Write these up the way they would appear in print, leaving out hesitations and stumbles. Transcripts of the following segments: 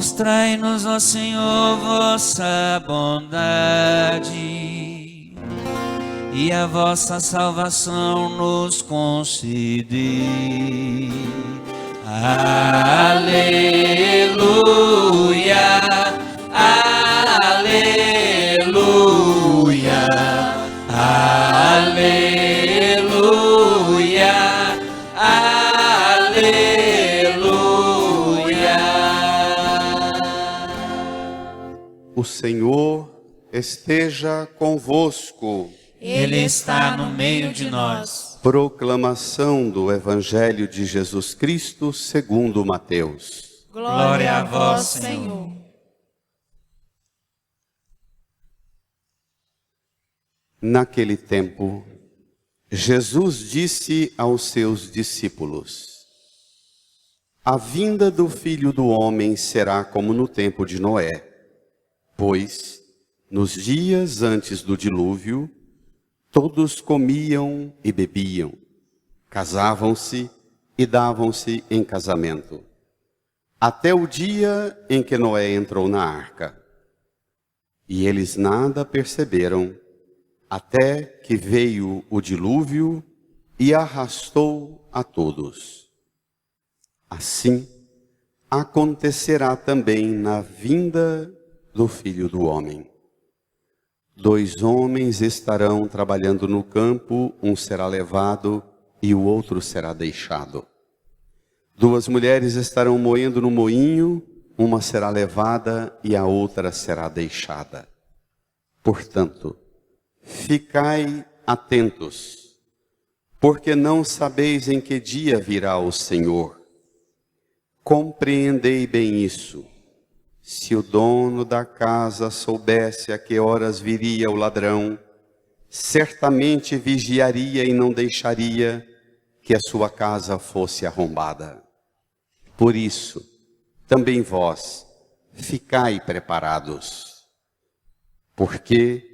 Mostrai-nos, ó Senhor, vossa bondade, e a vossa salvação nos concedei. Aleluia, aleluia, aleluia, aleluia. O Senhor esteja convosco. Ele está no meio de nós. Proclamação do Evangelho de Jesus Cristo segundo Mateus. Glória a vós, Senhor. Naquele tempo, Jesus disse aos seus discípulos: A vinda do Filho do Homem será como no tempo de Noé, pois, nos dias antes do dilúvio, todos comiam e bebiam, casavam-se e davam-se em casamento, até o dia em que Noé entrou na arca. E eles nada perceberam, até que veio o dilúvio e arrastou a todos. Assim, acontecerá também na vinda do Filho do Homem. 2 homens estarão trabalhando no campo, um será levado e o outro será deixado. 2 mulheres estarão moendo no moinho, uma será levada e a outra será deixada. Portanto, ficai atentos, porque não sabeis em que dia virá o Senhor. Compreendei bem isso. Se o dono da casa soubesse a que horas viria o ladrão, certamente vigiaria e não deixaria que a sua casa fosse arrombada. Por isso, também vós, ficai preparados, porque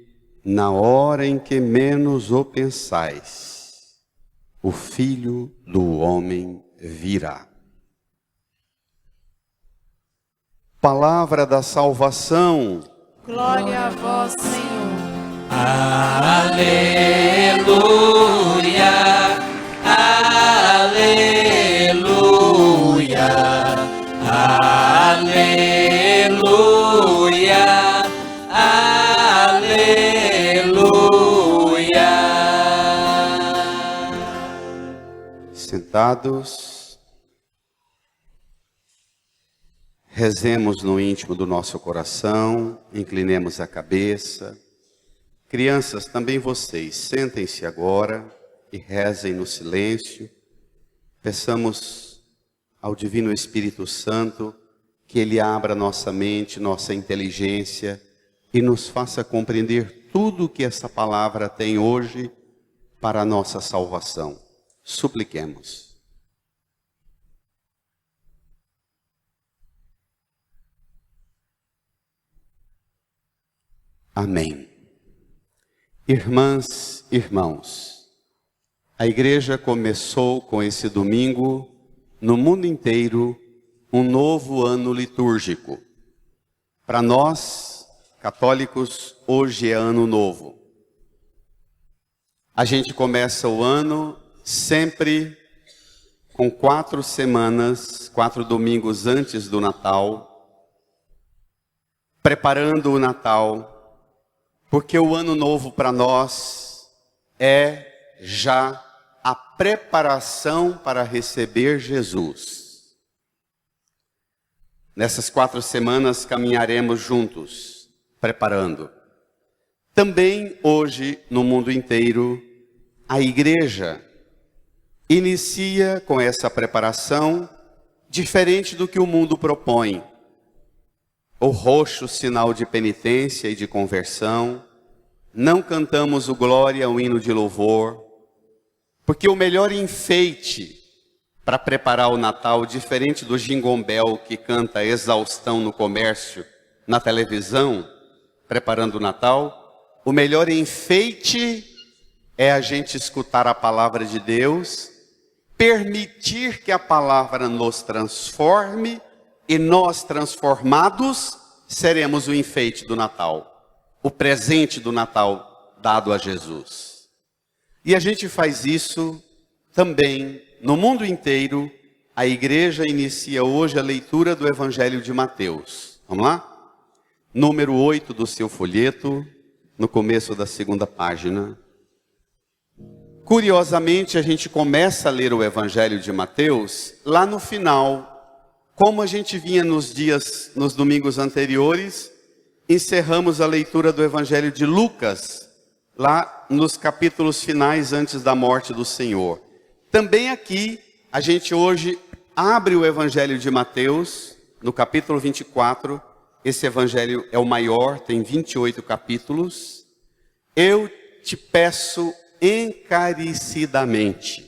na hora em que menos o pensais, o Filho do Homem virá. Palavra da salvação. Glória a vós, Senhor. Aleluia, aleluia, aleluia, aleluia. Sentados, rezemos no íntimo do nosso coração, inclinemos a cabeça. Crianças, também vocês, sentem-se agora e rezem no silêncio. Peçamos ao Divino Espírito Santo que Ele abra nossa mente, nossa inteligência e nos faça compreender tudo o que essa palavra tem hoje para a nossa salvação. Supliquemos. Amém. Irmãs, irmãos, a igreja começou com esse domingo, no mundo inteiro, um novo ano litúrgico. Para nós, católicos, hoje é ano novo. A gente começa o ano sempre com 4 semanas, 4 domingos antes do Natal, preparando o Natal, porque o ano novo para nós é já a preparação para receber Jesus. Nessas 4 semanas caminharemos juntos, preparando. Também hoje, no mundo inteiro, a igreja inicia com essa preparação, diferente do que o mundo propõe. O roxo sinal de penitência e de conversão, não cantamos o glória, o hino de louvor, porque o melhor enfeite para preparar o Natal, diferente do Jingle Bell que canta exaustão no comércio, na televisão, preparando o Natal, o melhor enfeite é a gente escutar a palavra de Deus, permitir que a palavra nos transforme e nós transformados seremos o enfeite do Natal, o presente do Natal dado a Jesus. E a gente faz isso também no mundo inteiro. A igreja inicia hoje a leitura do Evangelho de Mateus. Vamos lá? Número 8 do seu folheto, no começo da segunda página. Curiosamente, a gente começa a ler o Evangelho de Mateus lá no final. Como a gente vinha nos domingos anteriores, encerramos a leitura do Evangelho de Lucas, lá nos capítulos finais antes da morte do Senhor. Também aqui, a gente hoje abre o Evangelho de Mateus, no capítulo 24. Esse Evangelho é o maior, tem 28 capítulos. Eu te peço encarecidamente,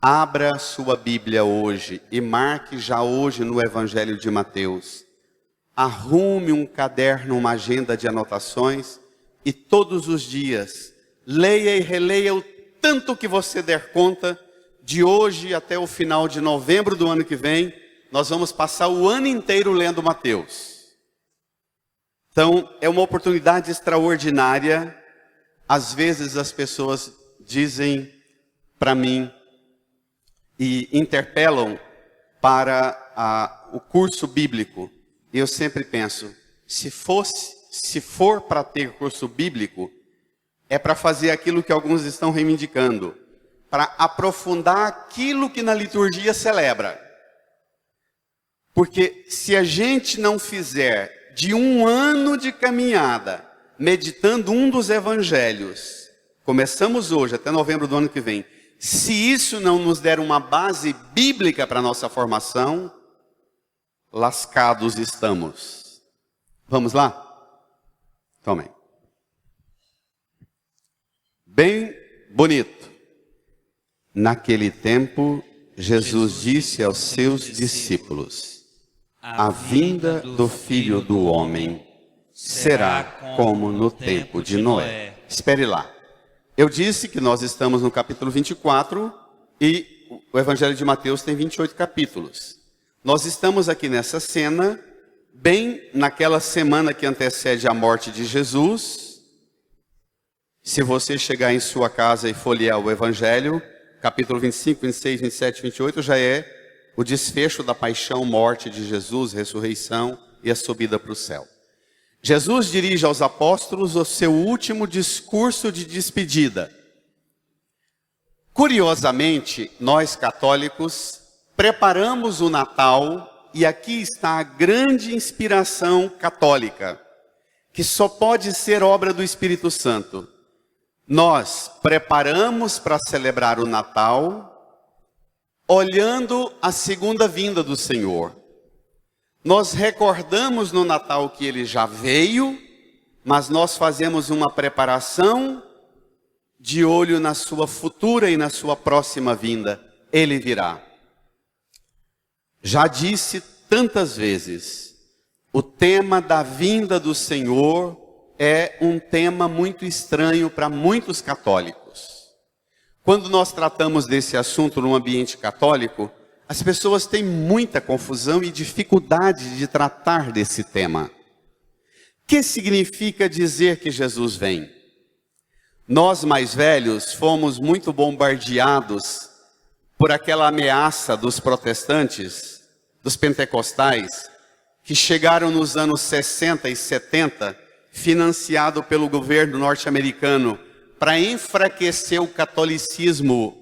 abra sua Bíblia hoje e marque já hoje no Evangelho de Mateus. Arrume um caderno, uma agenda de anotações e todos os dias leia e releia o tanto que você der conta. De hoje até o final de novembro do ano que vem, nós vamos passar o ano inteiro lendo Mateus. Então, é uma oportunidade extraordinária. Às vezes as pessoas dizem para mim e interpelam para o curso bíblico. E eu sempre penso, se for para ter curso bíblico, é para fazer aquilo que alguns estão reivindicando, para aprofundar aquilo que na liturgia celebra. Porque se a gente não fizer de um ano de caminhada, meditando um dos evangelhos, começamos hoje até novembro do ano que vem, se isso não nos der uma base bíblica para a nossa formação, lascados estamos. Vamos lá? Tomem. Bem bonito. Naquele tempo, Jesus disse aos seus discípulos: a vinda do Filho do Homem será como no tempo de Noé. Espere lá. Eu disse que nós estamos no capítulo 24 e o Evangelho de Mateus tem 28 capítulos. Nós estamos aqui nessa cena, bem naquela semana que antecede a morte de Jesus. Se você chegar em sua casa e folhear o Evangelho, capítulo 25, 26, 27, 28, já é o desfecho da paixão, morte de Jesus, ressurreição e a subida para o céu. Jesus dirige aos apóstolos o seu último discurso de despedida. Curiosamente, nós católicos preparamos o Natal, e aqui está a grande inspiração católica, que só pode ser obra do Espírito Santo. Nós preparamos para celebrar o Natal, olhando a segunda vinda do Senhor. Nós recordamos no Natal que ele já veio, mas nós fazemos uma preparação de olho na sua futura e na sua próxima vinda. Ele virá. Já disse tantas vezes, o tema da vinda do Senhor é um tema muito estranho para muitos católicos. Quando nós tratamos desse assunto no ambiente católico, as pessoas têm muita confusão e dificuldade de tratar desse tema. O que significa dizer que Jesus vem? Nós mais velhos fomos muito bombardeados por aquela ameaça dos protestantes, dos pentecostais, que chegaram nos anos 60 e 70, financiado pelo governo norte-americano, para enfraquecer o catolicismo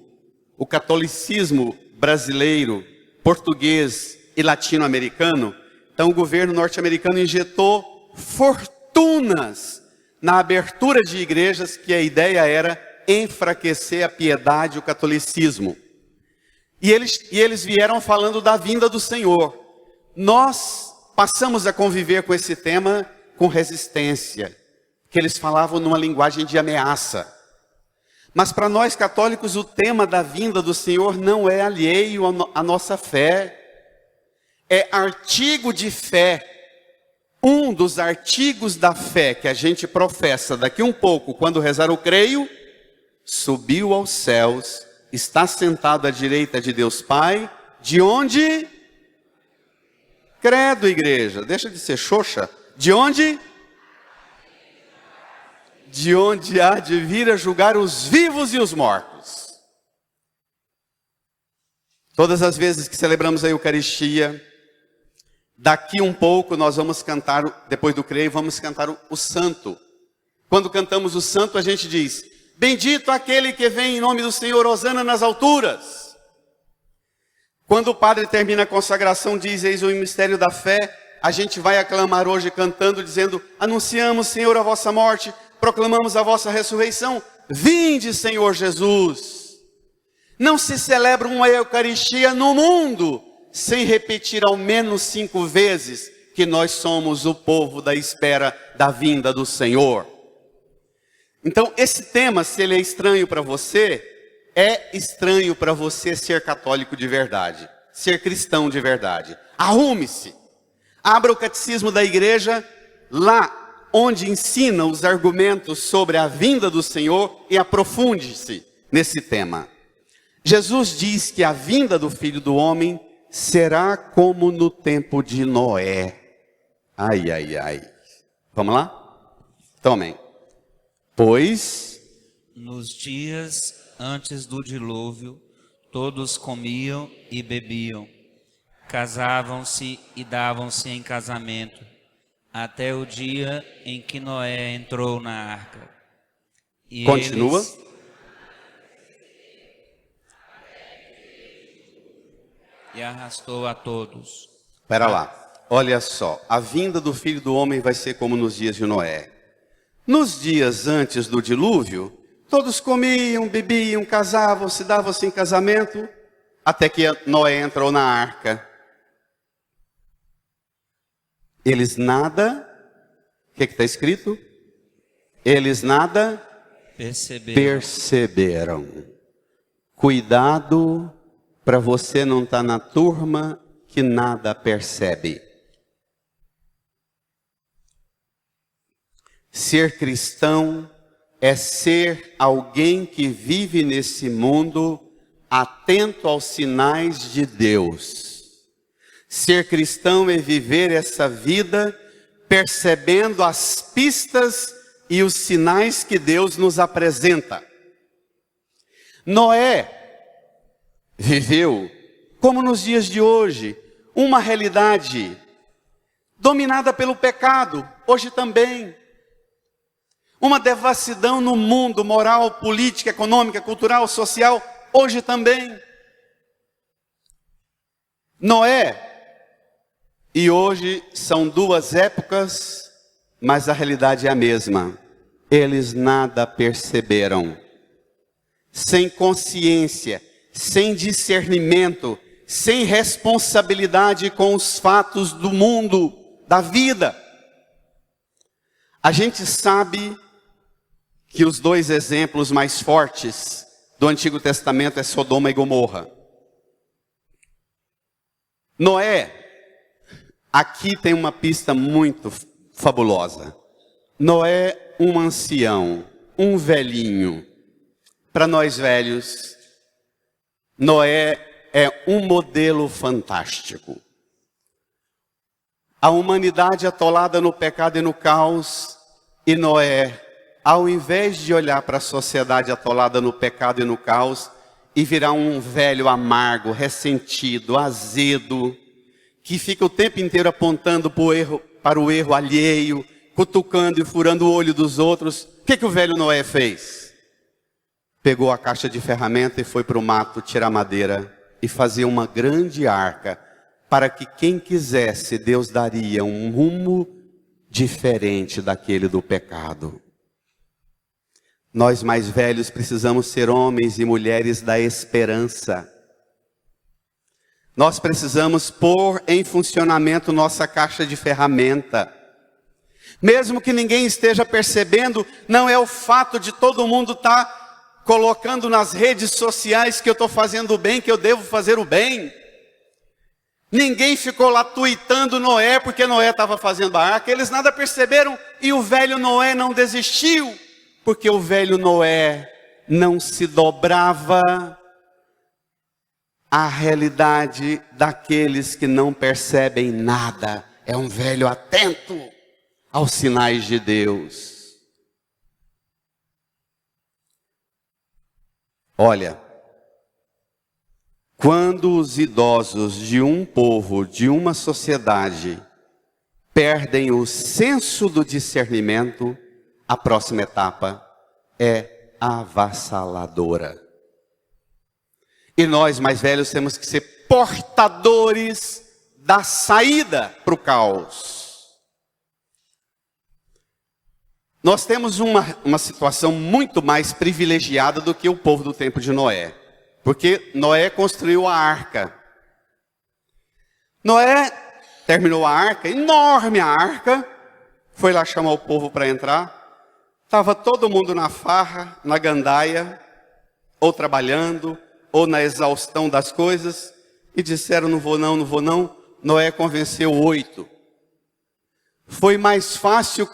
brasileiro, português e latino-americano. Então o governo norte-americano injetou fortunas na abertura de igrejas, que a ideia era enfraquecer a piedade e o catolicismo. E eles vieram falando da vinda do Senhor. Nós passamos a conviver com esse tema com resistência, que eles falavam numa linguagem de ameaça. Mas para nós católicos o tema da vinda do Senhor não é alheio à nossa fé. É artigo de fé. Um dos artigos da fé que a gente professa daqui um pouco, quando rezar o creio, subiu aos céus, está sentado à direita de Deus Pai, de onde Credo, igreja, deixa de ser xoxa. De onde? De onde há de vir a julgar os vivos e os mortos. Todas as vezes que celebramos a Eucaristia, daqui um pouco nós vamos cantar, depois do creio, vamos cantar o Santo. Quando cantamos o Santo, a gente diz: bendito aquele que vem em nome do Senhor, hosana nas alturas. Quando o padre termina a consagração, diz: eis o mistério da fé. A gente vai aclamar hoje cantando, dizendo: anunciamos, Senhor, a vossa morte, proclamamos a vossa ressurreição. Vinde, Senhor Jesus. Não se celebra uma Eucaristia no mundo sem repetir ao menos 5 vezes que nós somos o povo da espera da vinda do Senhor. Então, esse tema, se ele é estranho para você, é estranho para você ser católico de verdade, ser cristão de verdade. Arrume-se, abra o catecismo da igreja, lá onde ensina os argumentos sobre a vinda do Senhor, e aprofunde-se nesse tema. Jesus diz que a vinda do Filho do Homem será como no tempo de Noé. Ai, ai, ai. Vamos lá? Tomem. Pois, nos dias antes do dilúvio, todos comiam e bebiam, casavam-se e davam-se em casamento, até o dia em que Noé entrou na arca. E continua. E arrastou a todos. Espera lá, olha só, a vinda do Filho do Homem vai ser como nos dias de Noé. Nos dias antes do dilúvio, todos comiam, bebiam, casavam-se, davam-se em casamento, até que Noé entrou na arca. Eles nada, o que está escrito? Eles nada perceberam. Cuidado para você não estar na turma que nada percebe. Ser cristão é ser alguém que vive nesse mundo atento aos sinais de Deus. Ser cristão é viver essa vida percebendo as pistas e os sinais que Deus nos apresenta. Noé viveu, como nos dias de hoje, uma realidade dominada pelo pecado, hoje também. Uma devassidão no mundo moral, política, econômica, cultural, social, hoje também. Noé e hoje são 2 épocas, mas a realidade é a mesma. Eles nada perceberam. Sem consciência, sem discernimento, sem responsabilidade com os fatos do mundo, da vida. A gente sabe que os 2 exemplos mais fortes do Antigo Testamento é Sodoma e Gomorra. Noé, aqui tem uma pista muito fabulosa. Noé, um ancião, um velhinho. Para nós velhos, Noé é um modelo fantástico. A humanidade atolada no pecado e no caos, e Noé, ao invés de olhar para a sociedade atolada no pecado e no caos, e virar um velho amargo, ressentido, azedo, que fica o tempo inteiro apontando para o erro alheio, cutucando e furando o olho dos outros, o que o velho Noé fez? Pegou a caixa de ferramenta e foi para o mato tirar madeira e fazer uma grande arca, para que quem quisesse, Deus daria um rumo diferente daquele do pecado. Nós mais velhos precisamos ser homens e mulheres da esperança. Nós precisamos pôr em funcionamento nossa caixa de ferramenta. Mesmo que ninguém esteja percebendo, não é o fato de todo mundo estar colocando nas redes sociais que eu estou fazendo o bem, que eu devo fazer o bem. Ninguém ficou lá tuitando Noé porque Noé estava fazendo a arca. Eles nada perceberam e o velho Noé não desistiu. Porque o velho Noé não se dobrava a realidade daqueles que não percebem nada. É um velho atento aos sinais de Deus. Olha, quando os idosos de um povo, de uma sociedade, perdem o senso do discernimento, a próxima etapa é avassaladora. E nós, mais velhos, temos que ser portadores da saída para o caos. Nós temos uma situação muito mais privilegiada do que o povo do tempo de Noé. Porque Noé construiu a arca. Noé terminou a arca, enorme a arca, foi lá chamar o povo para entrar. Estava todo mundo na farra, na gandaia, ou trabalhando, ou na exaustão das coisas, e disseram, não vou não, não vou não. Noé convenceu 8. Foi mais fácil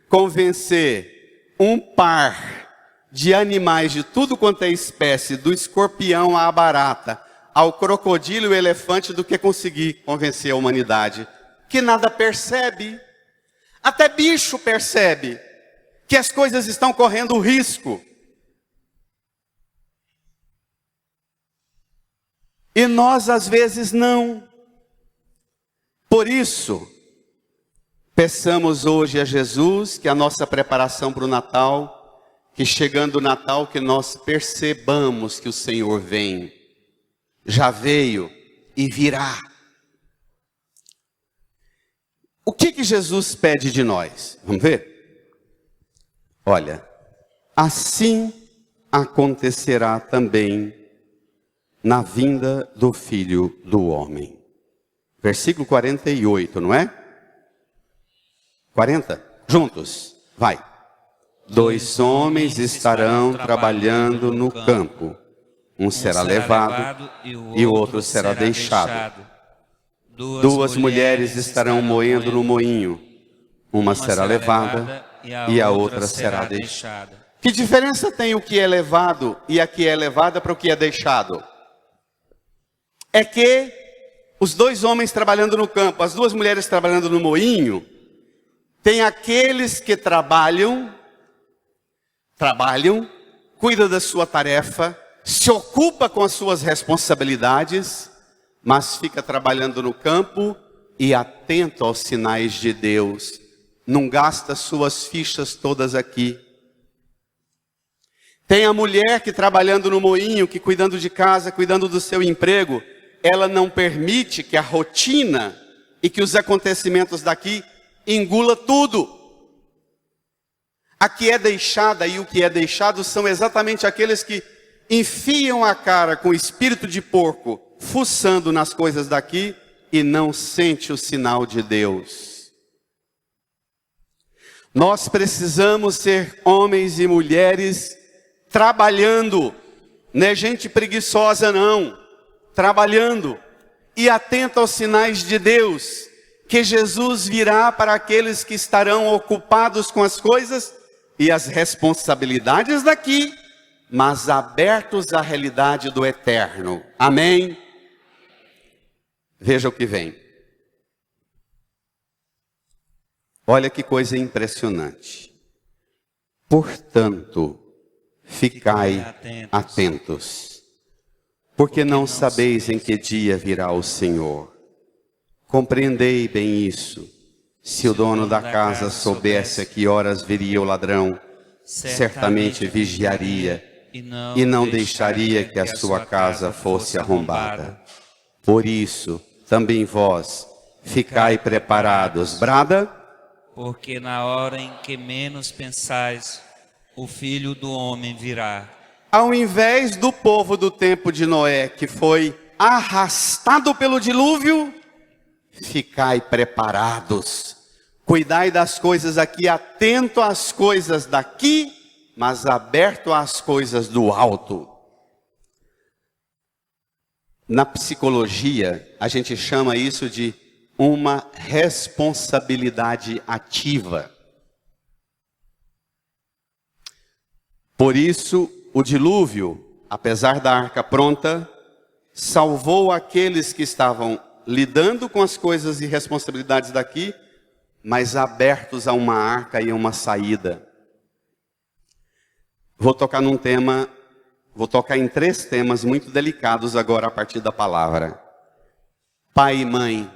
convencer um par de animais de tudo quanto é espécie, do escorpião à barata, ao crocodilo e elefante, do que conseguir convencer a humanidade, que nada percebe. Até bicho percebe que as coisas estão correndo risco. E nós, às vezes, não. Por isso, peçamos hoje a Jesus que a nossa preparação para o Natal, que chegando o Natal, que nós percebamos que o Senhor vem, já veio e virá. O que Jesus pede de nós? Vamos ver? Olha, assim acontecerá também na vinda do Filho do Homem. Versículo 48, não é? 40? Juntos, vai. 2 homens estarão trabalhando no campo. Um será levado e o outro será deixado. 2 mulheres estarão moendo no moinho. Uma será levada e a outra será deixada. Que diferença tem o que é levado e a que é levada para o que é deixado? É que os 2 homens trabalhando no campo, as 2 mulheres trabalhando no moinho, tem aqueles que trabalham, cuida da sua tarefa, se ocupa com as suas responsabilidades, mas fica trabalhando no campo e atento aos sinais de Deus. Não gasta suas fichas todas aqui. Tem a mulher que trabalhando no moinho, que cuidando de casa, cuidando do seu emprego, ela não permite que a rotina e que os acontecimentos daqui engula tudo. A que é deixada e o que é deixado são exatamente aqueles que enfiam a cara com espírito de porco, fuçando nas coisas daqui e não sente o sinal de Deus. Nós precisamos ser homens e mulheres trabalhando, não é gente preguiçosa não, trabalhando e atento aos sinais de Deus, que Jesus virá para aqueles que estarão ocupados com as coisas e as responsabilidades daqui, mas abertos à realidade do eterno. Amém? Veja o que vem. Olha que coisa impressionante. Portanto, ficai atentos, porque não sabeis em que dia virá o Senhor. Compreendei bem isso. Se o dono da casa soubesse a que horas viria o ladrão, certamente vigiaria e não deixaria que a sua casa fosse arrombada. Por isso, também vós, ficai preparados. Brada. Porque na hora em que menos pensais, o Filho do Homem virá. Ao invés do povo do tempo de Noé, que foi arrastado pelo dilúvio, ficai preparados. Cuidai das coisas aqui, atento às coisas daqui, mas aberto às coisas do alto. Na psicologia, a gente chama isso de uma responsabilidade ativa. Por isso, o dilúvio apesar da arca pronta, salvou aqueles que estavam lidando com as coisas e responsabilidades daqui, mas abertos a uma arca e a uma saída. Vou tocar em 3 temas muito delicados agora a partir da palavra. Pai e mãe,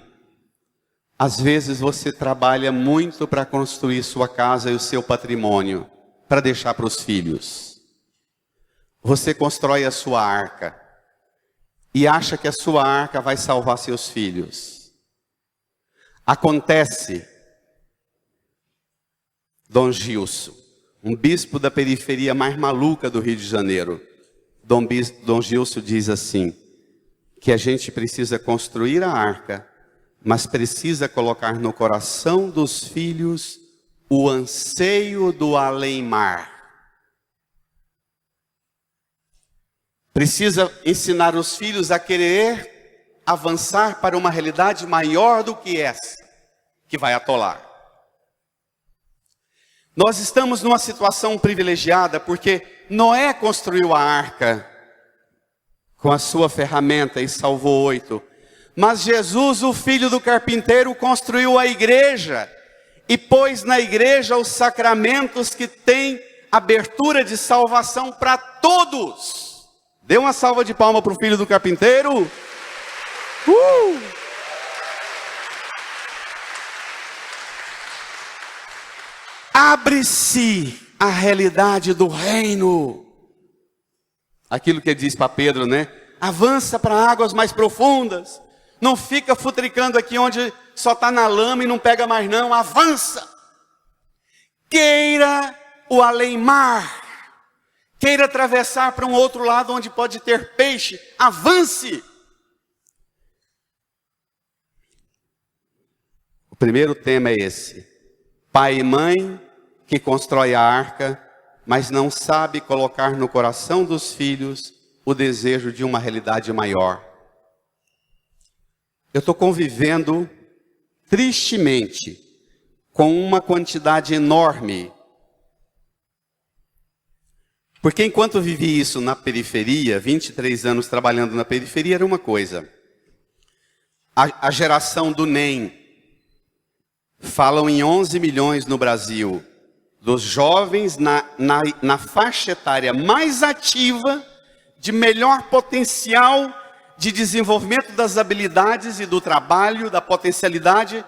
às vezes você trabalha muito para construir sua casa e o seu patrimônio, para deixar para os filhos. Você constrói a sua arca e acha que a sua arca vai salvar seus filhos. Acontece, Dom Gilson, um bispo da periferia mais maluca do Rio de Janeiro, Dom Gilson diz assim, que a gente precisa construir a arca, mas precisa colocar no coração dos filhos o anseio do além-mar. Precisa ensinar os filhos a querer avançar para uma realidade maior do que essa, que vai atolar. Nós estamos numa situação privilegiada porque Noé construiu a arca com a sua ferramenta e salvou 8. Mas Jesus, o filho do carpinteiro, construiu a igreja e pôs na igreja os sacramentos que têm abertura de salvação para todos. Dê uma salva de palmas para o filho do carpinteiro. Abre-se a realidade do reino. Aquilo que diz para Pedro, né? Avança para águas mais profundas. Não fica futricando aqui onde só está na lama e não pega mais não. Avança. Queira o além-mar. Queira atravessar para um outro lado onde pode ter peixe. Avance. O primeiro tema é esse. Pai e mãe que constrói a arca, mas não sabe colocar no coração dos filhos o desejo de uma realidade maior. Eu estou convivendo, tristemente, com uma quantidade enorme. Porque enquanto eu vivi isso na periferia, 23 anos trabalhando na periferia, era uma coisa. A geração do NEM, falam em 11 milhões no Brasil, dos jovens na faixa etária mais ativa, de melhor potencial de desenvolvimento das habilidades e do trabalho, da potencialidade,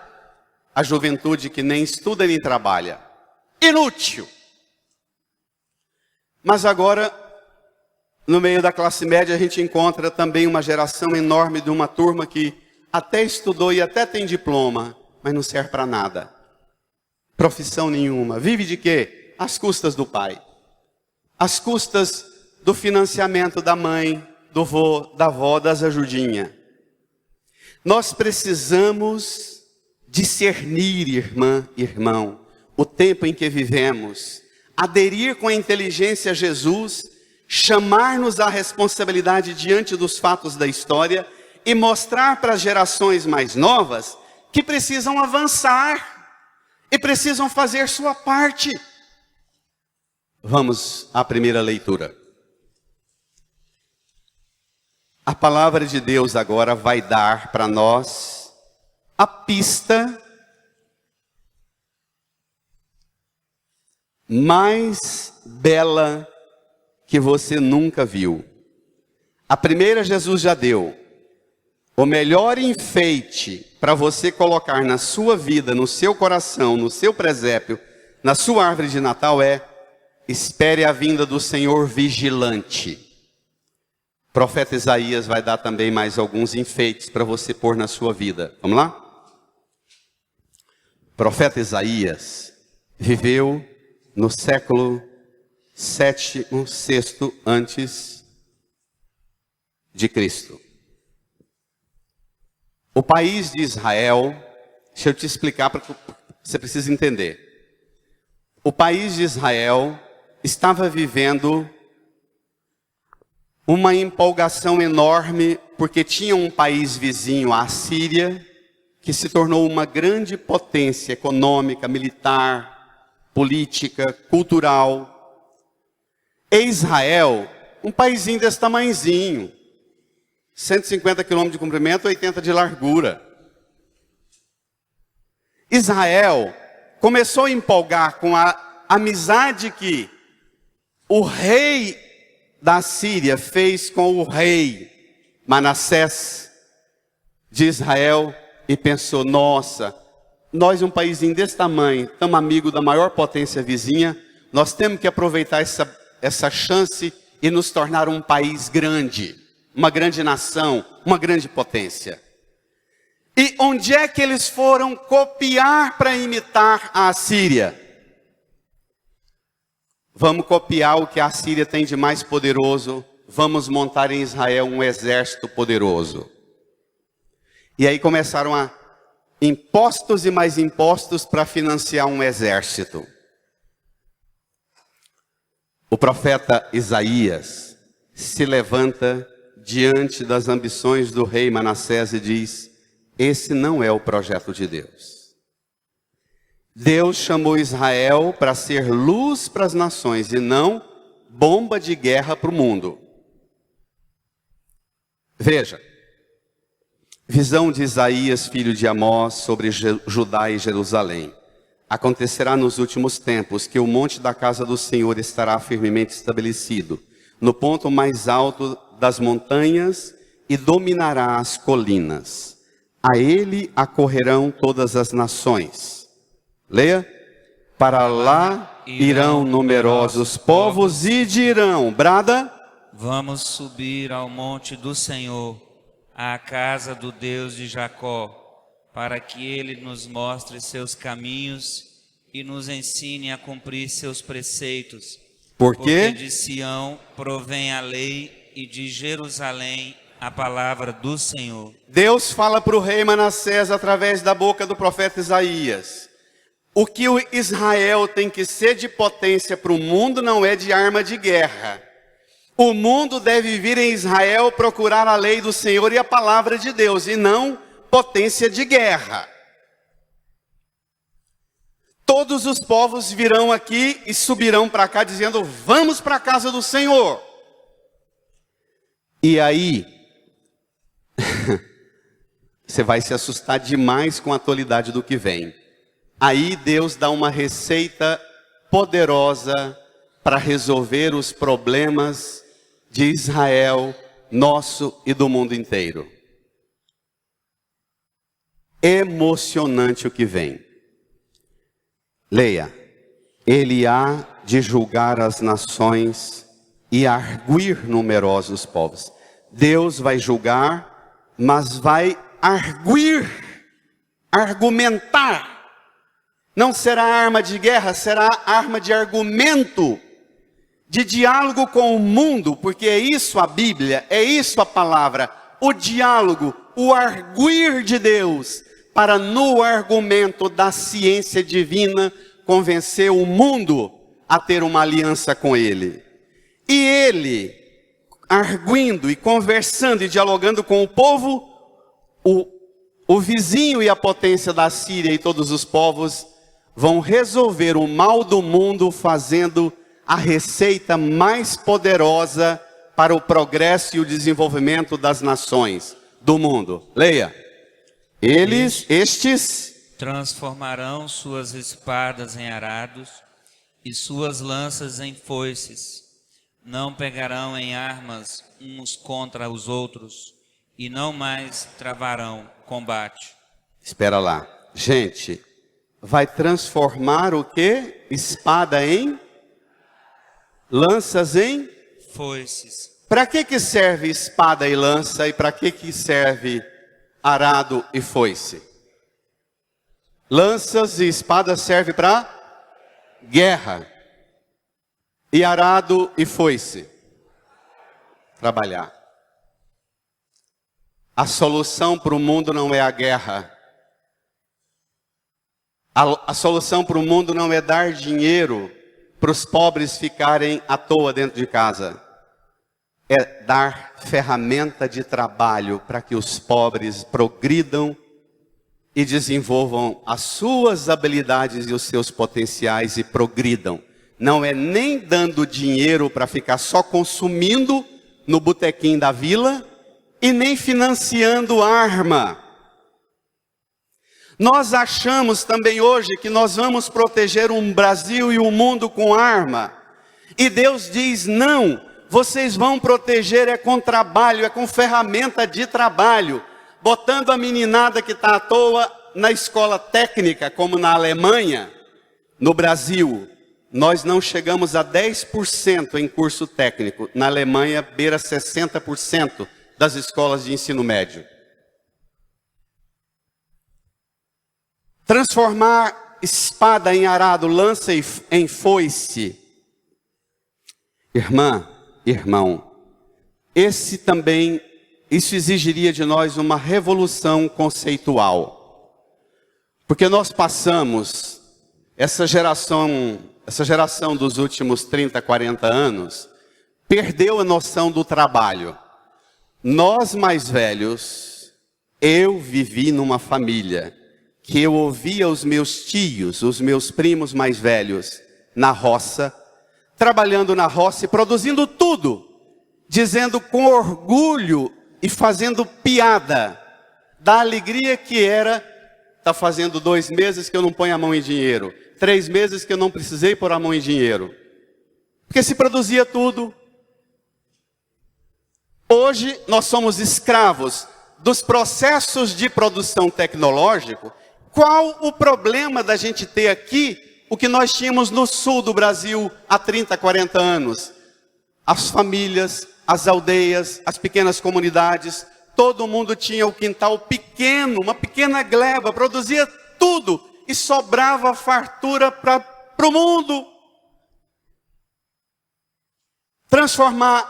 a juventude que nem estuda nem trabalha. Inútil. Mas agora, no meio da classe média, a gente encontra também uma geração enorme de uma turma que até estudou e até tem diploma, mas não serve para nada. Profissão nenhuma. Vive de quê? Às custas do pai. Às custas do financiamento da mãe, do vô, da avó, das ajudinhas. Nós precisamos discernir, irmã, irmão, o tempo em que vivemos. Aderir com a inteligência a Jesus, chamar-nos à responsabilidade diante dos fatos da história e mostrar para as gerações mais novas que precisam avançar e precisam fazer sua parte. Vamos à primeira leitura. A palavra de Deus agora vai dar para nós a pista mais bela que você nunca viu. A primeira Jesus já deu. O melhor enfeite para você colocar na sua vida, no seu coração, no seu presépio, na sua árvore de Natal é: espere a vinda do Senhor vigilante. O profeta Isaías vai dar também mais alguns enfeites para você pôr na sua vida. Vamos lá? O profeta Isaías viveu no século 7º, 6º antes de Cristo. O país de Israel, deixa eu te explicar porque você precisa entender. O país de Israel estava vivendo uma empolgação enorme porque tinha um país vizinho, a Síria, que se tornou uma grande potência econômica, militar, política, cultural. E Israel um paísinho desse tamanhozinho. 150 quilômetros de comprimento, 80 de largura. Israel começou a empolgar com a amizade que o rei da Síria fez com o rei Manassés de Israel e pensou, nossa, nós um paísinho desse tamanho, estamos amigos da maior potência vizinha, nós temos que aproveitar essa chance e nos tornar um país grande, uma grande nação, uma grande potência. E onde é que eles foram copiar para imitar a Assíria? Vamos copiar o que a Assíria tem de mais poderoso, vamos montar em Israel um exército poderoso. E aí começaram a impostos e mais impostos para financiar um exército. O profeta Isaías se levanta diante das ambições do rei Manassés e diz, esse não é o projeto de Deus. Deus chamou Israel para ser luz para as nações e não bomba de guerra para o mundo. Veja, visão de Isaías, filho de Amós, sobre Judá e Jerusalém. Acontecerá nos últimos tempos que o monte da casa do Senhor estará firmemente estabelecido, no ponto mais alto das montanhas e dominará as colinas. A ele acorrerão todas as nações. Leia. Para lá irão numerosos povos e dirão, brada. Vamos subir ao monte do Senhor, à casa do Deus de Jacó, para que ele nos mostre seus caminhos e nos ensine a cumprir seus preceitos. Porque de Sião provém a lei e de Jerusalém a palavra do Senhor. Deus fala para o rei Manassés através da boca do profeta Isaías. O que o Israel tem que ser de potência para o mundo não é de arma de guerra. O mundo deve vir em Israel procurar a lei do Senhor e a palavra de Deus, e não potência de guerra. Todos os povos virão aqui e subirão para cá dizendo, vamos para a casa do Senhor. E aí, você vai se assustar demais com a atualidade do que vem. Aí Deus dá uma receita poderosa para resolver os problemas de Israel, nosso e do mundo inteiro. Emocionante o que vem. Leia. Ele há de julgar as nações e arguir numerosos povos. Deus vai julgar, mas vai arguir, argumentar. Não será arma de guerra, será arma de argumento, de diálogo com o mundo, porque é isso a Bíblia, é isso a palavra, o diálogo, o arguir de Deus, para no argumento da ciência divina, convencer o mundo a ter uma aliança com Ele. E Ele, arguindo e conversando e dialogando com o povo, o vizinho e a potência da Síria e todos os povos, vão resolver o mal do mundo fazendo a receita mais poderosa para o progresso e o desenvolvimento das nações do mundo. Leia. Estes transformarão suas espadas em arados e suas lanças em foices. Não pegarão em armas uns contra os outros e não mais travarão combate. Espera lá. Gente, vai transformar o quê? Espada em? Lanças em? Foices. Para que serve espada e lança e para que serve arado e foice? Lanças e espadas servem para guerra. E arado e foice? Trabalhar. A solução para o mundo não é a guerra. A solução para o mundo não é dar dinheiro para os pobres ficarem à toa dentro de casa. É dar ferramenta de trabalho para que os pobres progridam e desenvolvam as suas habilidades e os seus potenciais e progridam. não é nem dando dinheiro para ficar só consumindo no botequim da vila e nem financiando arma. Nós achamos também hoje que nós vamos proteger um Brasil e um mundo com arma. E Deus diz, não, vocês vão proteger é com trabalho, é com ferramenta de trabalho. Botando a meninada que está à toa na escola técnica, como na Alemanha, no Brasil, nós não chegamos a 10% em curso técnico. Na Alemanha, beira 60% das escolas de ensino médio. Transformar espada em arado, lança em foice. Irmã, irmão, isso exigiria de nós uma revolução conceitual. Porque nós passamos, essa geração dos últimos 30, 40 anos, perdeu a noção do trabalho. Nós mais velhos, eu vivi numa família que eu ouvia os meus tios, os meus primos mais velhos, na roça, trabalhando na roça e produzindo tudo, dizendo com orgulho e fazendo piada da alegria que era, tá fazendo 2 meses que eu não ponho a mão em dinheiro, 3 meses que eu não precisei pôr a mão em dinheiro, porque se produzia tudo. Hoje nós somos escravos dos processos de produção tecnológico. Qual o problema da gente ter aqui o que nós tínhamos no sul do Brasil há 30, 40 anos? As famílias, as aldeias, as pequenas comunidades, todo mundo tinha o quintal pequeno, uma pequena gleba, produzia tudo e sobrava fartura para o mundo. Transformar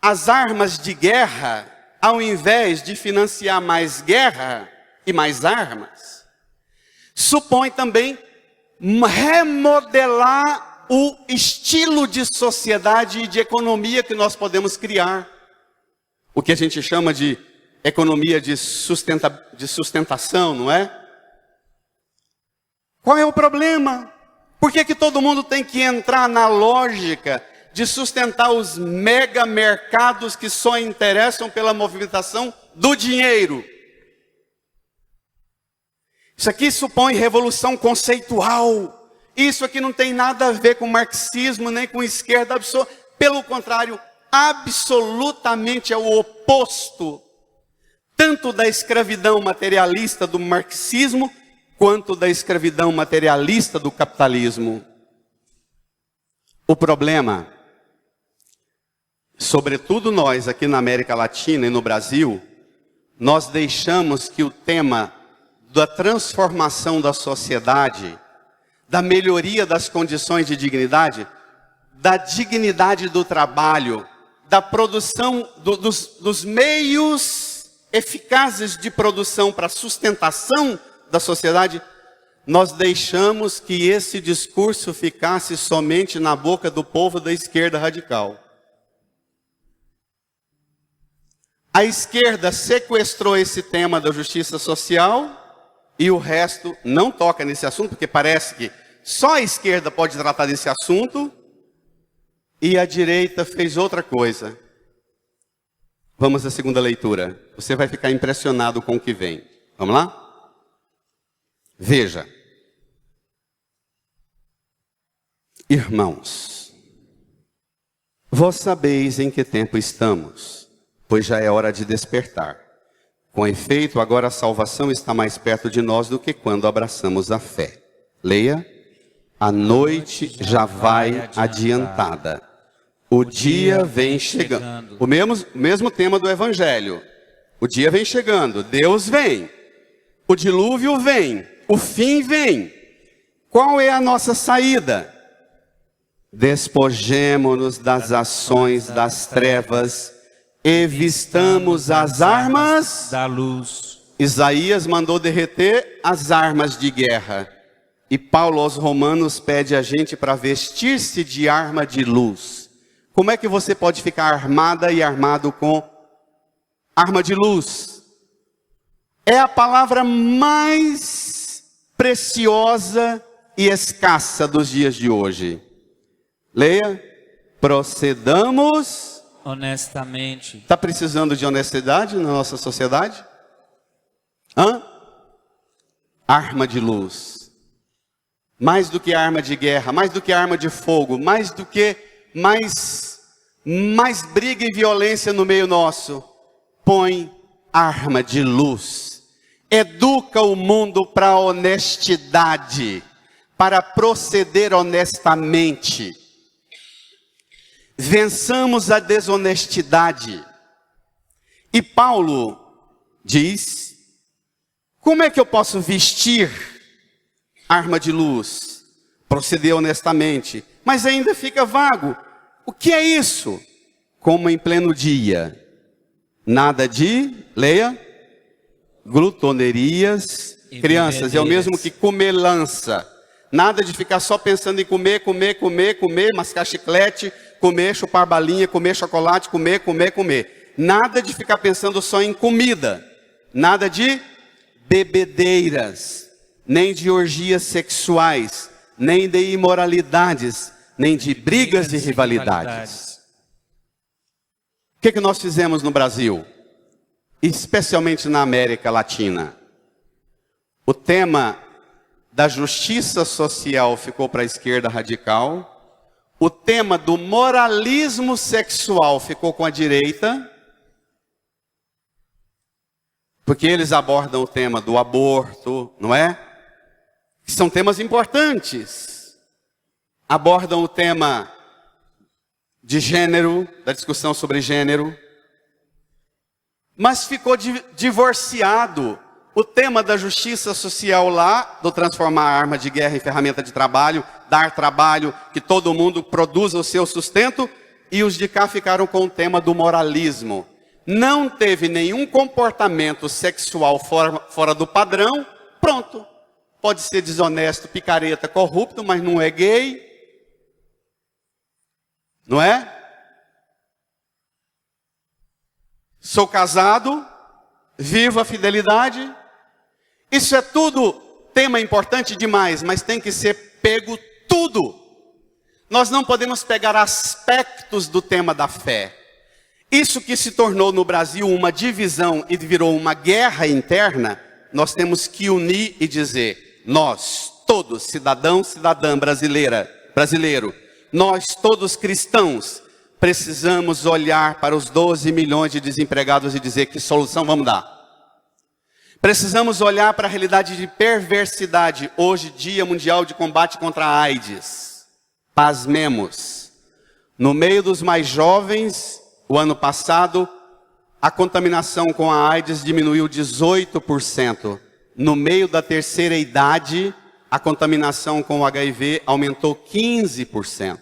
as armas de guerra, ao invés de financiar mais guerra e mais armas, supõe também remodelar o estilo de sociedade e de economia que nós podemos criar. O que a gente chama de economia de sustentação, não é? Qual é o problema? Por que todo mundo tem que entrar na lógica de sustentar os mega mercados que só interessam pela movimentação do dinheiro? Isso aqui supõe revolução conceitual. Isso aqui não tem nada a ver com marxismo, nem com esquerda. Pelo contrário, absolutamente é o oposto. Tanto da escravidão materialista do marxismo, quanto da escravidão materialista do capitalismo. O problema, sobretudo nós aqui na América Latina e no Brasil, nós deixamos que o tema da transformação da sociedade, da melhoria das condições de dignidade, da dignidade do trabalho, da produção dos meios eficazes de produção para a sustentação da sociedade, nós deixamos que esse discurso ficasse somente na boca do povo da esquerda radical. A esquerda sequestrou esse tema da justiça social e o resto não toca nesse assunto, porque parece que só a esquerda pode tratar desse assunto e a direita fez outra coisa. Vamos à segunda leitura. Você vai ficar impressionado com o que vem. Vamos lá? Veja. Irmãos, vós sabeis em que tempo estamos, pois já é hora de despertar. Com efeito, agora a salvação está mais perto de nós do que quando abraçamos a fé. Leia. A noite já vai adiantada. O dia vem chegando. O mesmo tema do Evangelho. O dia vem chegando. Deus vem. O dilúvio vem. O fim vem. Qual é a nossa saída? Despojemo-nos das ações das trevas e vistamos as armas da luz. Isaías mandou derreter as armas de guerra. E Paulo aos Romanos pede a gente para vestir-se de arma de luz. Como é que você pode ficar armada e armado com arma de luz? É a palavra mais preciosa e escassa dos dias de hoje. Leia. Procedamos honestamente. Está precisando de honestidade na nossa sociedade? Arma de luz. Mais do que arma de guerra, mais do que arma de fogo, mais do que mais briga e violência no meio nosso. Põe arma de luz. Educa o mundo para a honestidade, para proceder honestamente. Vençamos a desonestidade. E Paulo diz: como é que eu posso vestir arma de luz? Proceder honestamente. Mas ainda fica vago. O que é isso? Como em pleno dia. Nada de, leia, glutonerias. Crianças, é o mesmo que comelança. Nada de ficar só pensando em comer, mascar chiclete, comer, chupar balinha, comer chocolate, comer. Nada de ficar pensando só em comida. Nada de bebedeiras, nem de orgias sexuais, nem de imoralidades, nem de brigas e rivalidades. O que nós fizemos no Brasil? Especialmente na América Latina. O tema da justiça social ficou para a esquerda radical. O tema do moralismo sexual ficou com a direita. Porque eles abordam o tema do aborto, não é? Que são temas importantes. Abordam o tema de gênero, da discussão sobre gênero. Mas ficou divorciado o tema da justiça social lá, do transformar a arma de guerra em ferramenta de trabalho, dar trabalho, que todo mundo produza o seu sustento, e os de cá ficaram com o tema do moralismo. Não teve nenhum comportamento sexual fora do padrão, pronto. Pode ser desonesto, picareta, corrupto, mas não é gay. Não é? Sou casado, vivo a fidelidade. Isso é tudo tema importante demais, mas tem que ser pego tudo. Nós não podemos pegar aspectos do tema da fé. Isso que se tornou no Brasil uma divisão e virou uma guerra interna, nós temos que unir e dizer: nós, todos, cidadão, cidadã brasileiro, nós, todos cristãos, precisamos olhar para os 12 milhões de desempregados e dizer: que solução vamos dar? Precisamos olhar para a realidade de perversidade. Hoje, Dia Mundial de Combate contra a AIDS. Pasmemos. No meio dos mais jovens, o ano passado, a contaminação com a AIDS diminuiu 18%. No meio da terceira idade, a contaminação com o HIV aumentou 15%.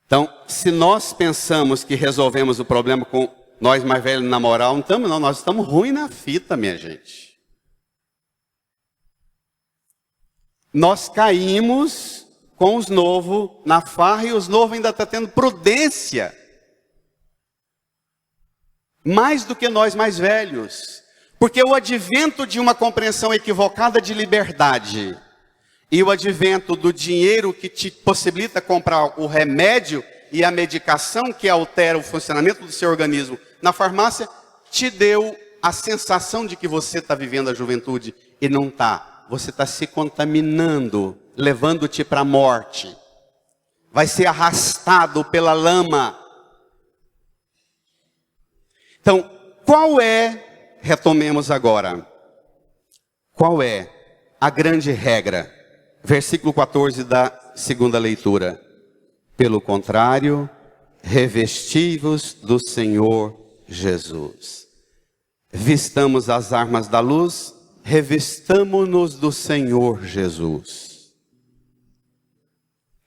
Então, se nós pensamos que resolvemos o problema com nós mais velhos na moral, não estamos não, nós estamos ruins na fita, minha gente. Nós caímos com os novos na farra e os novos ainda estão tendo prudência. Mais do que nós mais velhos. Porque o advento de uma compreensão equivocada de liberdade e o advento do dinheiro que te possibilita comprar o remédio e a medicação que altera o funcionamento do seu organismo na farmácia, te deu a sensação de que você está vivendo a juventude e não está. Você está se contaminando, levando-te para a morte. Vai ser arrastado pela lama. Então, retomemos agora, qual é a grande regra? Versículo 14 da segunda leitura. Pelo contrário, revesti-vos do Senhor Jesus. Vistamos as armas da luz, revistamo-nos do Senhor Jesus.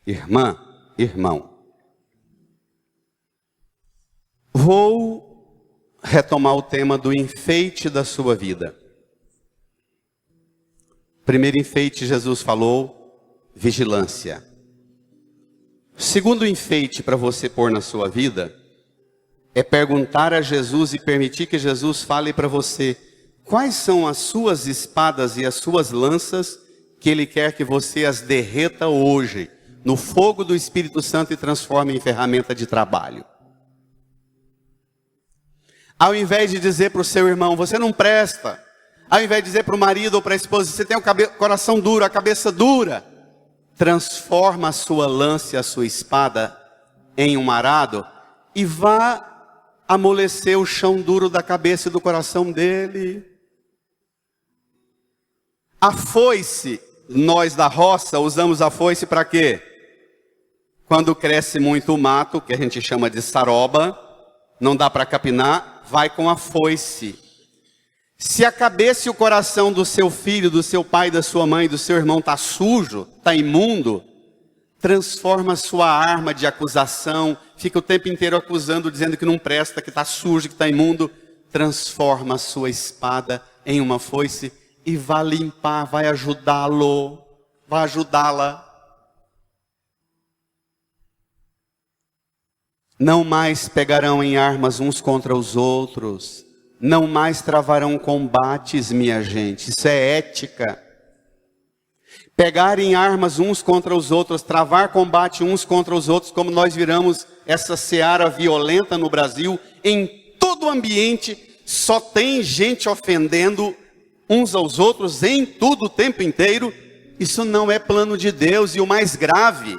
Irmã, irmão, vou retomar o tema do enfeite da sua vida. Primeiro enfeite, Jesus falou, vigilância. Segundo enfeite para você pôr na sua vida, é perguntar a Jesus e permitir que Jesus fale para você quais são as suas espadas e as suas lanças que Ele quer que você as derreta hoje, no fogo do Espírito Santo, e transforme em ferramenta de trabalho. Ao invés de dizer para o seu irmão, você não presta. Ao invés de dizer para o marido ou para a esposa, você tem o coração duro, a cabeça dura. Transforma a sua lança e a sua espada em um arado e vá amolecer o chão duro da cabeça e do coração dele. A foice, nós da roça usamos a foice para quê? Quando cresce muito o mato, que a gente chama de saroba, não dá para capinar, vai com a foice. Se a cabeça e o coração do seu filho, do seu pai, da sua mãe, do seu irmão está sujo, está imundo, transforma a sua arma de acusação, fica o tempo inteiro acusando, dizendo que não presta, que está sujo, que está imundo. Transforma a sua espada em uma foice e vai limpar, vai ajudá-lo, vai ajudá-la. Não mais pegarão em armas uns contra os outros. Não mais travarão combates, minha gente. Isso é ética. Pegar em armas uns contra os outros, travar combate uns contra os outros, como nós viramos essa seara violenta no Brasil, em todo ambiente, só tem gente ofendendo uns aos outros, em tudo o tempo inteiro. Isso não é plano de Deus. E o mais grave,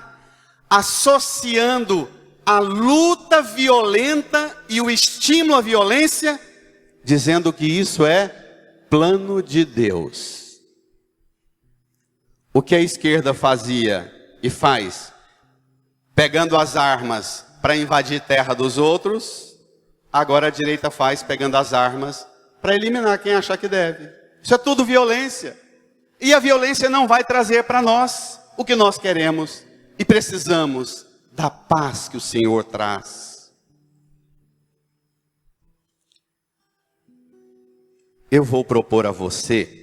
associando a luta violenta e o estímulo à violência, dizendo que isso é plano de Deus. O que a esquerda fazia e faz, pegando as armas para invadir terra dos outros, agora a direita faz pegando as armas para eliminar quem achar que deve. Isso é tudo violência. E a violência não vai trazer para nós o que nós queremos e precisamos da paz que o Senhor traz. Eu vou propor a você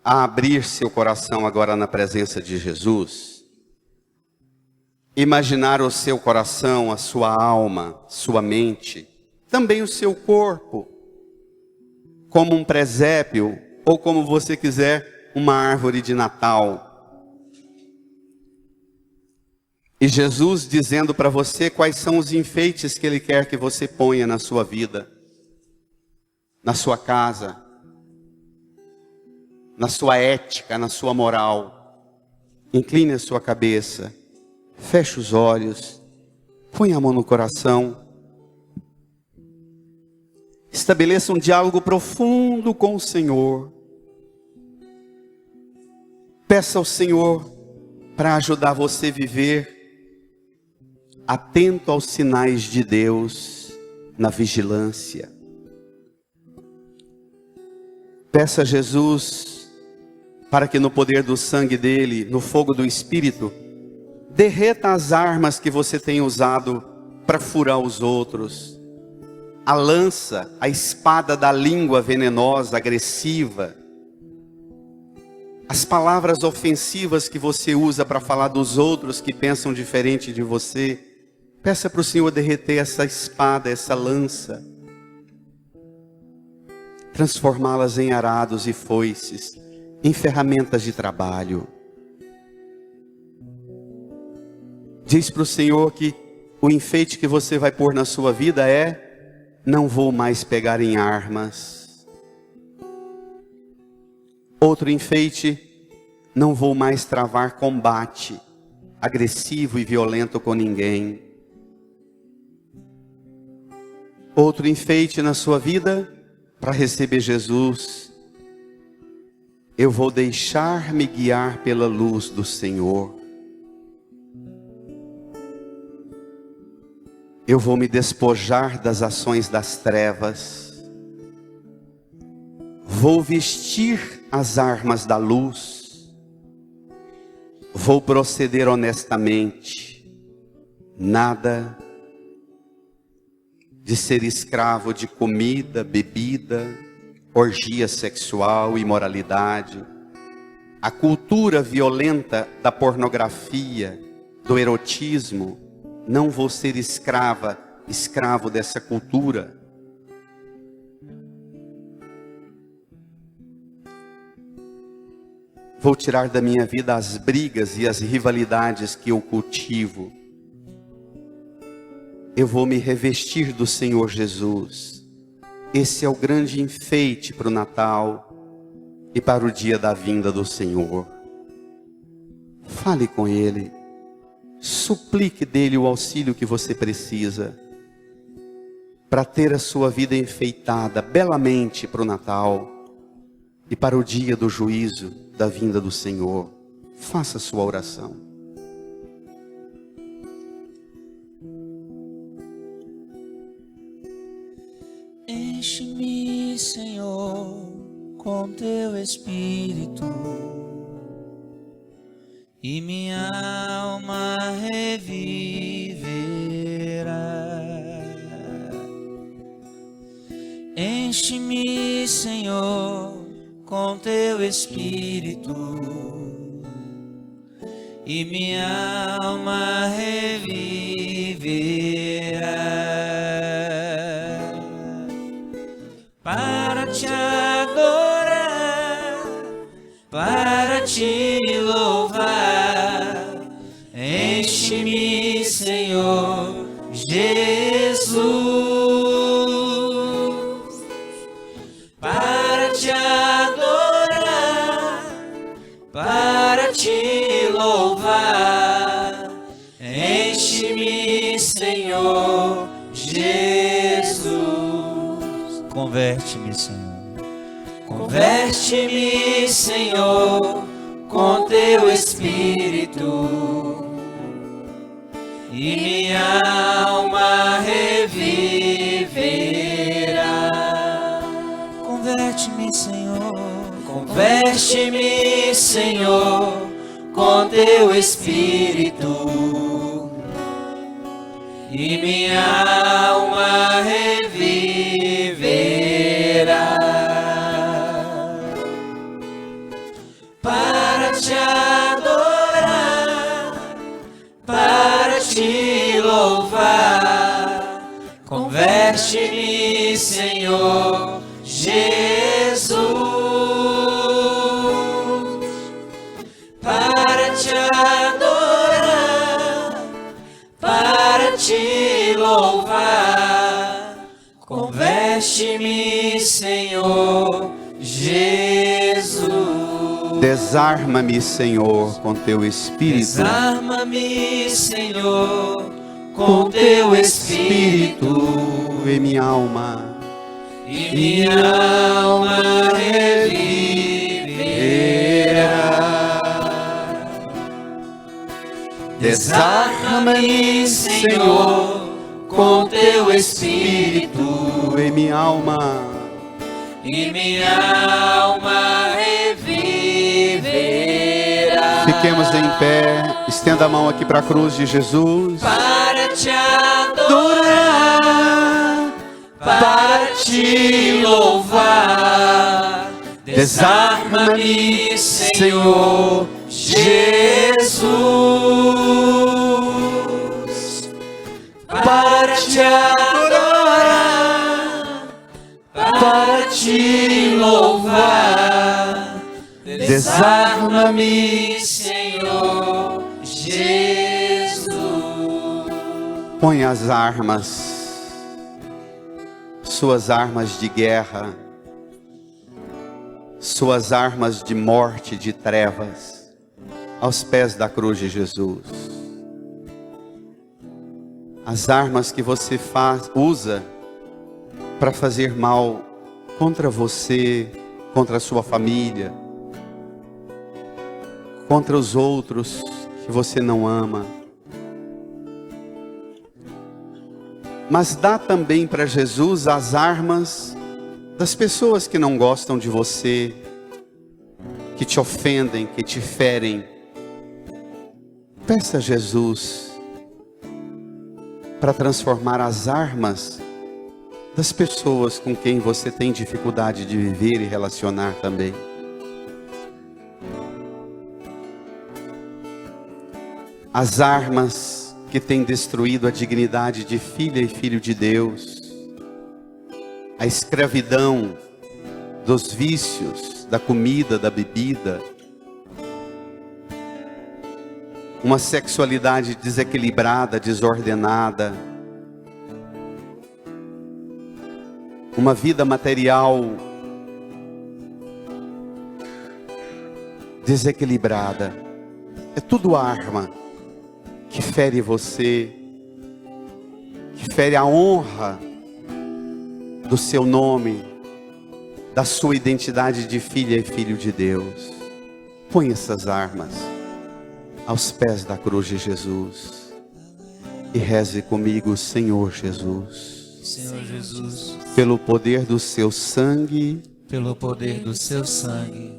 a abrir seu coração agora na presença de Jesus. Imaginar o seu coração, a sua alma, sua mente, também o seu corpo, como um presépio, ou como você quiser, uma árvore de Natal. E Jesus dizendo para você quais são os enfeites que Ele quer que você ponha na sua vida, na sua casa, na sua ética, na sua moral. Incline a sua cabeça, feche os olhos, põe a mão no coração. Estabeleça um diálogo profundo com o Senhor. Peça ao Senhor para ajudar você a viver atento aos sinais de Deus, na vigilância. Peça a Jesus para que no poder do sangue dele, no fogo do Espírito, derreta as armas que você tem usado para furar os outros. A lança, a espada da língua venenosa, agressiva. As palavras ofensivas que você usa para falar dos outros que pensam diferente de você. Peça para o Senhor derreter essa espada, essa lança. Transformá-las em arados e foices, em ferramentas de trabalho. Diz para o Senhor que o enfeite que você vai pôr na sua vida é: não vou mais pegar em armas. Outro enfeite: não vou mais travar combate agressivo e violento com ninguém. Outro enfeite na sua vida, para receber Jesus: eu vou deixar-me guiar pela luz do Senhor. Eu vou me despojar das ações das trevas. Vou vestir as armas da luz. Vou proceder honestamente. Nada de ser escravo de comida, bebida, orgia sexual, imoralidade, a cultura violenta da pornografia, do erotismo. Não vou ser escravo dessa cultura. Vou tirar da minha vida as brigas e as rivalidades que eu cultivo. Eu vou me revestir do Senhor Jesus. Esse é o grande enfeite para o Natal e para o dia da vinda do Senhor. Fale com Ele. Suplique dele o auxílio que você precisa para ter a sua vida enfeitada belamente para o Natal e para o dia do juízo da vinda do Senhor. Faça a sua oração. Enche-me, Senhor, com teu Espírito, e minha alma reviverá. Enche-me, Senhor, com teu Espírito, e minha alma reviverá. Para te adorar, para te louvar, enche-me, Senhor Jesus. Para te adorar, para te louvar, enche-me, Senhor Jesus. Converte-me, Senhor. Converte-me, Senhor, com teu Espírito, e minha alma reviverá. Converte-me, Senhor. Converte-me, Senhor, com teu Espírito, e minha alma reviverá. Para te adorar, para te louvar, converte-me, Senhor Jesus. Para te adorar, para te louvar, converte-me, Senhor Jesus. Desarma-me, Senhor, com teu Espírito. Desarma-me, Senhor, com teu Espírito, e minha alma, e minha alma reviverá. Desarma-me, Senhor, com teu Espírito, e minha alma, e minha alma reviverá. Fiquemos em pé, estenda a mão aqui para a cruz de Jesus. Para te adorar, para te louvar, desarma-me, Senhor Jesus. Para te adorar, para te louvar, desarma-me, Senhor Jesus. Põe as armas, suas armas de guerra, suas armas de morte, de trevas, aos pés da cruz de Jesus. As armas que você usa para fazer mal contra você, contra a sua família, contra os outros que você não ama. Mas dá também para Jesus as armas das pessoas que não gostam de você, que te ofendem, que te ferem. Peça a Jesus para transformar as armas das pessoas com quem você tem dificuldade de viver e relacionar também. As armas que têm destruído a dignidade de filha e filho de Deus, a escravidão dos vícios, da comida, da bebida, uma sexualidade desequilibrada, desordenada, uma vida material desequilibrada. É tudo arma que fere você, que fere a honra do seu nome, da sua identidade de filha e filho de Deus. Põe essas armas aos pés da cruz de Jesus e reze comigo: Senhor Jesus, Senhor Jesus, pelo poder do seu sangue, pelo poder do seu sangue,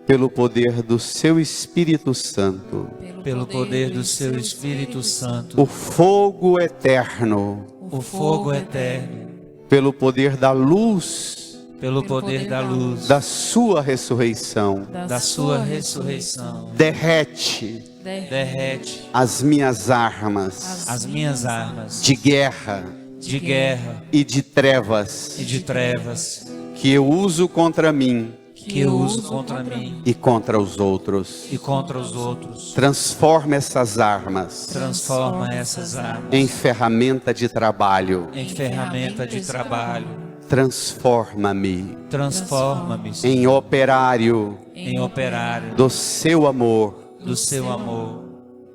pelo poder do seu Espírito Santo, pelo poder do seu Espírito Santo, o fogo eterno, o fogo eterno, pelo poder da luz, pelo poder da luz, da sua ressurreição, da sua ressurreição, derrete derrete as minhas armas as minhas armas de guerra de guerra e de trevas e de trevas que eu uso contra mim que eu uso contra mim e contra os outros. e contra os outros. Transforma essas armas Transforma essas armas em ferramenta de trabalho. em ferramenta de trabalho. Transforma-me Transforma-me em operário em operário do seu amor, do seu amor,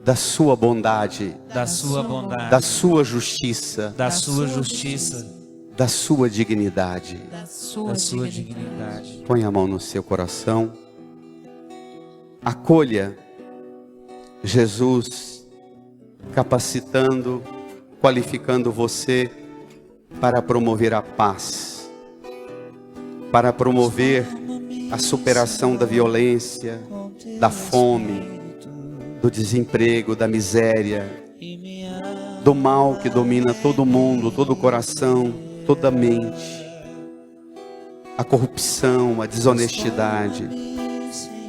da sua bondade, da sua bondade, da sua justiça, da sua justiça, da sua dignidade. da da sua sua dignidade. dignidade. Põe a mão no seu coração. Acolha Jesus capacitando, qualificando você para promover a paz, para promover a superação da violência, da fome, do desemprego, da miséria, do mal que domina todo mundo, todo o coração, toda a mente, a corrupção, a desonestidade.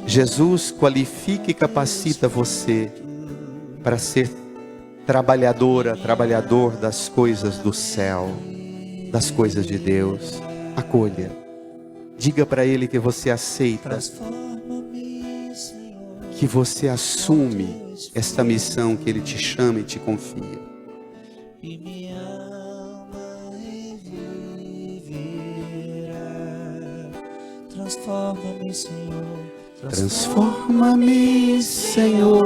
Jesus qualifica e capacita você para ser trabalhadora, trabalhador das coisas do céu, das coisas de Deus. Acolha. Diga para Ele que você aceita, Transforma-me, Senhor, que você assume esta missão que Ele te chama e te confia. e minha alma reviverá. Transforma-me, Senhor, Transforma-me, Senhor,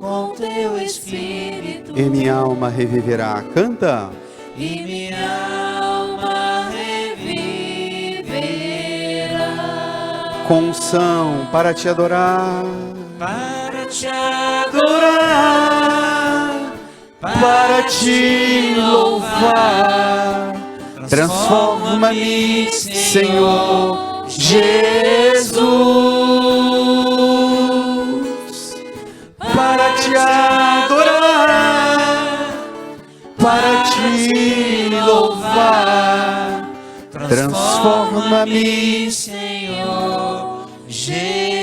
com teu Espírito, e minha alma reviverá. Canta. e minha alma reviverá. Com unção para te adorar, Para te adorar, para te louvar. Transforma-me, Senhor Jesus, para te adorar, para te louvar. Transforma-me, Senhor Jesus.